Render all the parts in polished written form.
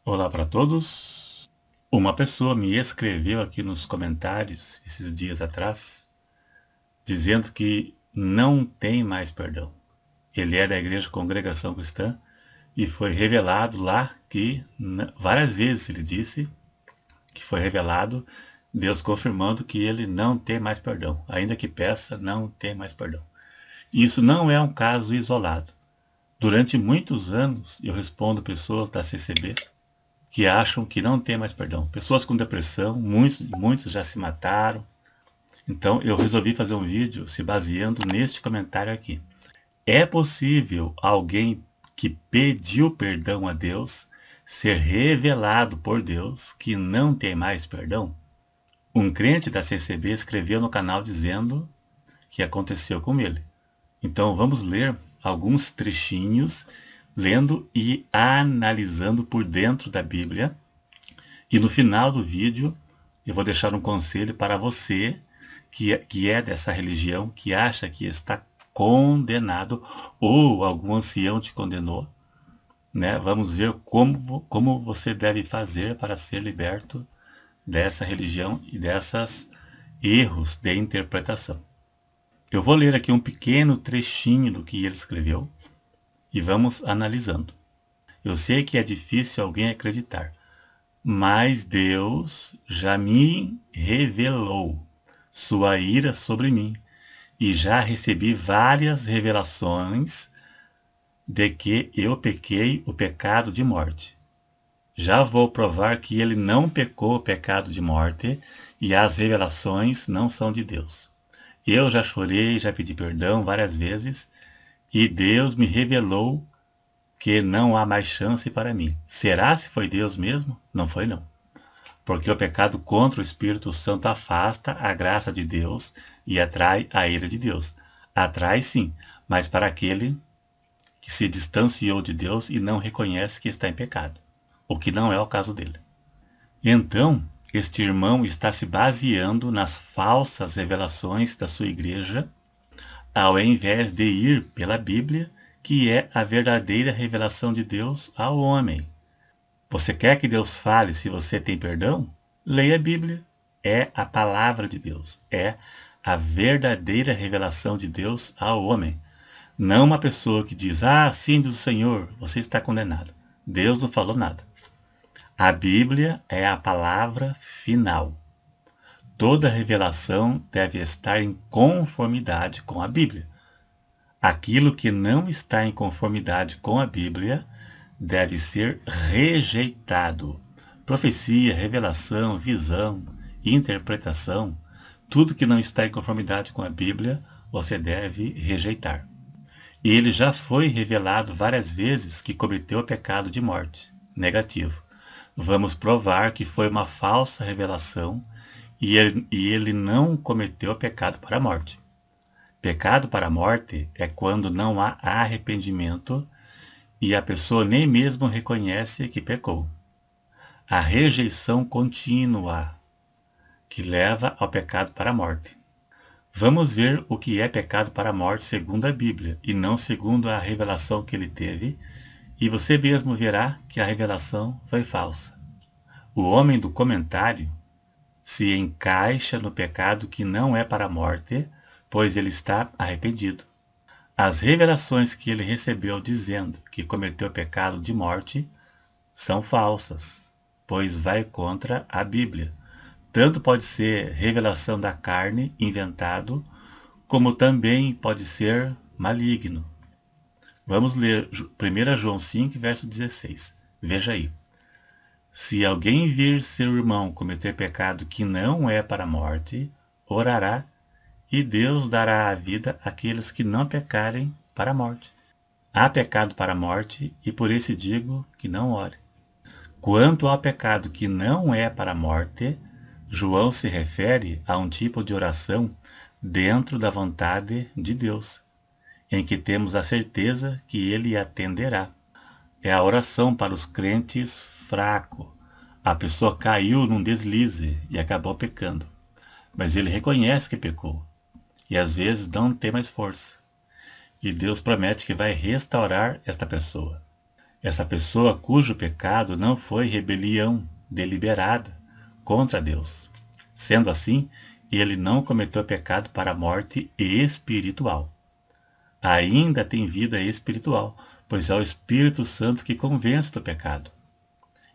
Olá para todos. Uma pessoa me escreveu aqui nos comentários esses dias atrás, dizendo que não tem mais perdão. Ele é da Igreja Congregação Cristã e foi revelado lá que, várias vezes ele disse que foi revelado, Deus confirmando que ele não tem mais perdão. Ainda que peça, não tem mais perdão. Isso não é um caso isolado. Durante muitos anos eu respondo pessoas da CCB que acham que não tem mais perdão. Pessoas com depressão, muitos já se mataram. Então eu resolvi fazer um vídeo se baseando neste comentário aqui. É possível alguém que pediu perdão a Deus ser revelado por Deus que não tem mais perdão? Um crente da CCB escreveu no canal dizendo que aconteceu com ele. Então vamos ler alguns trechinhos, lendo e analisando por dentro da Bíblia. E no final do vídeo, eu vou deixar um conselho para você que é dessa religião, que acha que está condenado ou algum ancião te condenou, né? Vamos ver como você deve fazer para ser liberto dessa religião e desses erros de interpretação. Eu vou ler aqui um pequeno trechinho do que ele escreveu e vamos analisando. Eu sei que é difícil alguém acreditar, mas Deus já me revelou sua ira sobre mim, e já recebi várias revelações de que eu pequei o pecado de morte. Já vou provar que ele não pecou o pecado de morte, e as revelações não são de Deus. Eu já chorei, já pedi perdão várias vezes, e Deus me revelou que não há mais chance para mim. Será se foi Deus mesmo? Não foi não. Porque o pecado contra o Espírito Santo afasta a graça de Deus e atrai a ira de Deus. Atrai sim, mas para aquele que se distanciou de Deus e não reconhece que está em pecado, o que não é o caso dele. Então, este irmão está se baseando nas falsas revelações da sua igreja, ao invés de ir pela Bíblia, que é a verdadeira revelação de Deus ao homem. Você quer que Deus fale se você tem perdão? Leia a Bíblia. É a palavra de Deus. É a verdadeira revelação de Deus ao homem. Não uma pessoa que diz, sim, diz o Senhor, você está condenado. Deus não falou nada. A Bíblia é a palavra final. Toda revelação deve estar em conformidade com a Bíblia. Aquilo que não está em conformidade com a Bíblia deve ser rejeitado. Profecia, revelação, visão, interpretação, tudo que não está em conformidade com a Bíblia, você deve rejeitar. E ele já foi revelado várias vezes que cometeu o pecado de morte. Negativo. Vamos provar que foi uma falsa revelação e ele não cometeu pecado para a morte. Pecado para a morte é quando não há arrependimento e a pessoa nem mesmo reconhece que pecou. A rejeição contínua que leva ao pecado para a morte. Vamos ver o que é pecado para a morte segundo a Bíblia e não segundo a revelação que ele teve, e você mesmo verá que a revelação foi falsa. O homem do comentário se encaixa no pecado que não é para a morte, pois ele está arrependido. As revelações que ele recebeu dizendo que cometeu pecado de morte são falsas, pois vai contra a Bíblia. Tanto pode ser revelação da carne, inventado, como também pode ser maligno. Vamos ler 1 João 5, verso 16. Veja aí. Se alguém vir seu irmão cometer pecado que não é para a morte, orará, e Deus dará a vida àqueles que não pecarem para a morte. Há pecado para a morte, e por isso digo que não ore. Quanto ao pecado que não é para a morte, João se refere a um tipo de oração dentro da vontade de Deus, em que temos a certeza que ele atenderá. É a oração para os crentes fracos. A pessoa caiu num deslize e acabou pecando, mas ele reconhece que pecou e às vezes não tem mais força. E Deus promete que vai restaurar esta pessoa. Essa pessoa cujo pecado não foi rebelião deliberada contra Deus. Sendo assim, ele não cometeu pecado para a morte espiritual. Ainda tem vida espiritual, pois é o Espírito Santo que convence do pecado.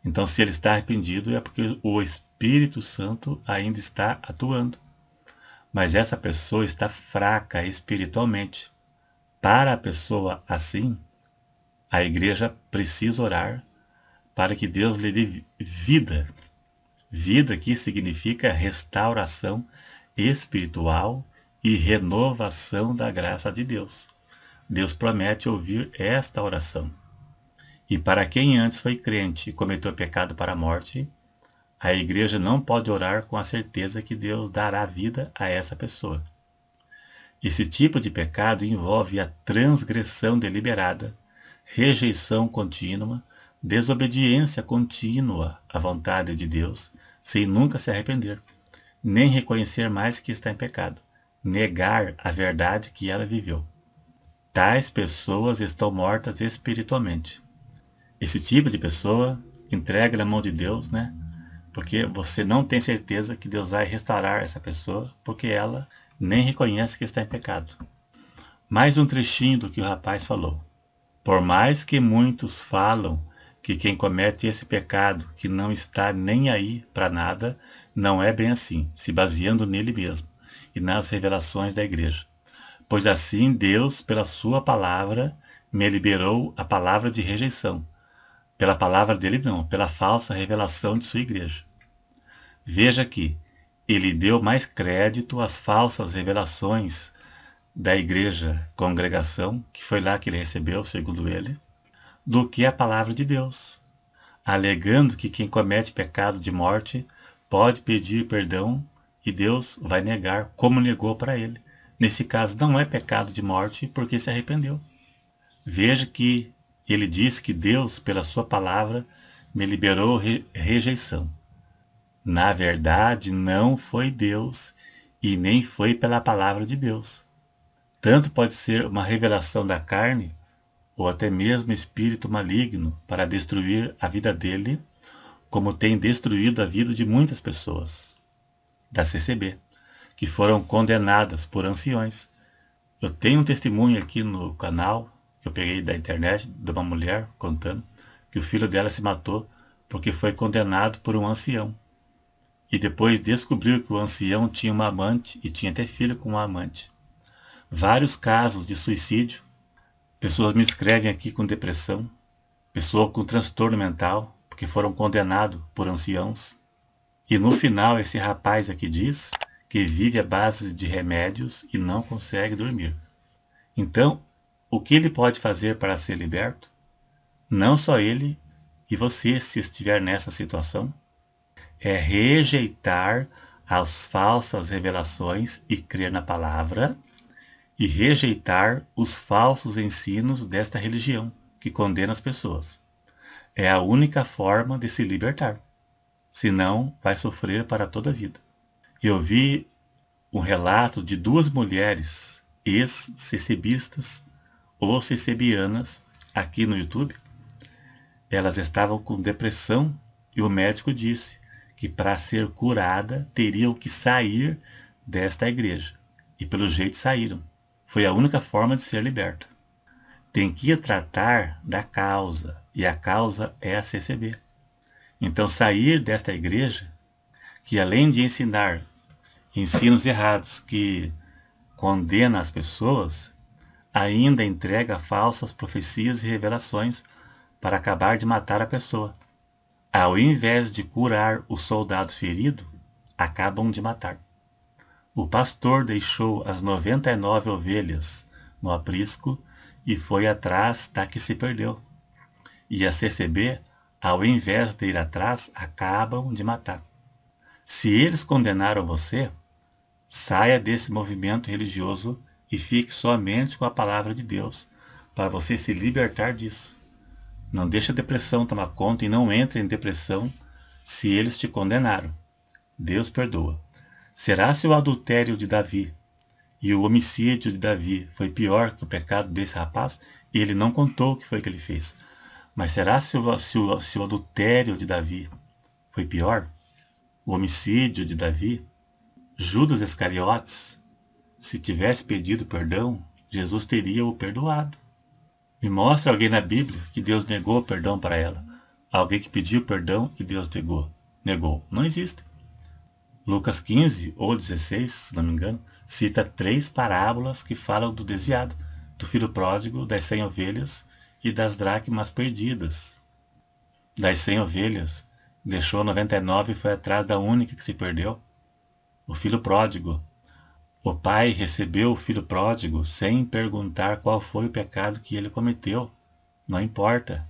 Então, se ele está arrependido, é porque o Espírito Santo ainda está atuando. Mas essa pessoa está fraca espiritualmente. Para a pessoa assim, a igreja precisa orar para que Deus lhe dê vida. Vida que significa restauração espiritual e renovação da graça de Deus. Deus promete ouvir esta oração. E para quem antes foi crente e cometeu pecado para a morte, a igreja não pode orar com a certeza que Deus dará vida a essa pessoa. Esse tipo de pecado envolve a transgressão deliberada, rejeição contínua, desobediência contínua à vontade de Deus, sem nunca se arrepender, nem reconhecer mais que está em pecado, negar a verdade que ela viveu. Tais pessoas estão mortas espiritualmente. Esse tipo de pessoa entrega na mão de Deus, né? Porque você não tem certeza que Deus vai restaurar essa pessoa, porque ela nem reconhece que está em pecado. Mais um trechinho do que o rapaz falou. Por mais que muitos falam que quem comete esse pecado, que não está nem aí para nada, não é bem assim, se baseando nele mesmo e nas revelações da igreja. Pois assim Deus, pela sua palavra, me liberou a palavra de rejeição. Pela palavra dele não, pela falsa revelação de sua igreja. Veja que ele deu mais crédito às falsas revelações da igreja congregação, que foi lá que ele recebeu, segundo ele, do que a palavra de Deus, alegando que quem comete pecado de morte pode pedir perdão e Deus vai negar, como negou para ele. Nesse caso, não é pecado de morte porque se arrependeu. Veja que ele diz que Deus, pela sua palavra, me liberou rejeição. Na verdade, não foi Deus e nem foi pela palavra de Deus. Tanto pode ser uma revelação da carne, ou até mesmo espírito maligno para destruir a vida dele, como tem destruído a vida de muitas pessoas da CCB, que foram condenadas por anciões. Eu tenho um testemunho aqui no canal, que eu peguei da internet, de uma mulher contando, que o filho dela se matou porque foi condenado por um ancião. E depois descobriu que o ancião tinha uma amante e tinha até filho com uma amante. Vários casos de suicídio. Pessoas me escrevem aqui com depressão, pessoas com transtorno mental, porque foram condenados por anciãos. E no final, esse rapaz aqui diz que vive à base de remédios e não consegue dormir. Então, o que ele pode fazer para ser liberto? Não só ele e você, se estiver nessa situação, é rejeitar as falsas revelações e crer na palavra, e rejeitar os falsos ensinos desta religião que condena as pessoas. É a única forma de se libertar. Senão, vai sofrer para toda a vida. Eu vi um relato de duas mulheres ex-cecebistas ou cecebianas aqui no YouTube. Elas estavam com depressão e o médico disse que para ser curada teriam que sair desta igreja. E pelo jeito saíram. Foi a única forma de ser liberta. Tem que tratar da causa, e a causa é a CCB. Então sair desta igreja, que além de ensinar ensinos errados que condena as pessoas, ainda entrega falsas profecias e revelações para acabar de matar a pessoa. Ao invés de curar o soldado ferido, acabam de matar. O pastor deixou as 99 ovelhas no aprisco e foi atrás da que se perdeu. E a CCB, ao invés de ir atrás, acabam de matar. Se eles condenaram você, saia desse movimento religioso e fique somente com a palavra de Deus, para você se libertar disso. Não deixe a depressão tomar conta e não entre em depressão se eles te condenaram. Deus perdoa. Será se o adultério de Davi e o homicídio de Davi foi pior que o pecado desse rapaz? Ele não contou o que foi que ele fez. Mas será se o adultério de Davi foi pior? O homicídio de Davi? Judas Iscariotes, se tivesse pedido perdão, Jesus teria o perdoado. Me mostra alguém na Bíblia que Deus negou o perdão para ela. Alguém que pediu perdão e Deus negou. Negou. Não existe. Lucas 15 ou 16, se não me engano, cita 3 parábolas que falam do desviado, do filho pródigo, das 100 ovelhas e das dracmas perdidas. Das 100 ovelhas, deixou 99 e foi atrás da única que se perdeu. O filho pródigo. O pai recebeu o filho pródigo sem perguntar qual foi o pecado que ele cometeu. Não importa.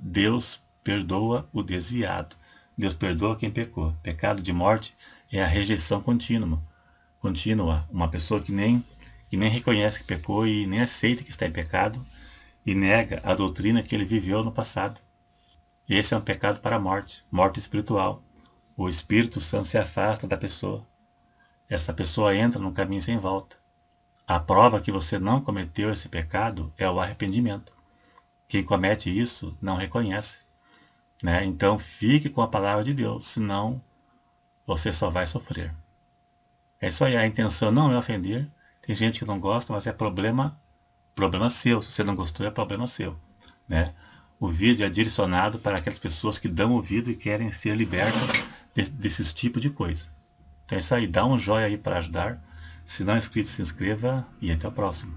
Deus perdoa o desviado. Deus perdoa quem pecou. Pecado de morte é a rejeição contínua. Uma pessoa que nem reconhece que pecou e nem aceita que está em pecado e nega a doutrina que ele viveu no passado. Esse é um pecado para a morte, morte espiritual. O Espírito Santo se afasta da pessoa. Essa pessoa entra num caminho sem volta. A prova que você não cometeu esse pecado é o arrependimento. Quem comete isso não reconhece. Né? Então fique com a palavra de Deus, senão você só vai sofrer. É isso aí, a intenção não é ofender. Tem gente que não gosta, mas é problema seu. Se você não gostou, é problema seu. Né? O vídeo é direcionado para aquelas pessoas que dão ouvido e querem ser libertas desses tipos de coisa. Então é isso aí, dá um joinha aí para ajudar. Se não é inscrito, se inscreva e até o próximo.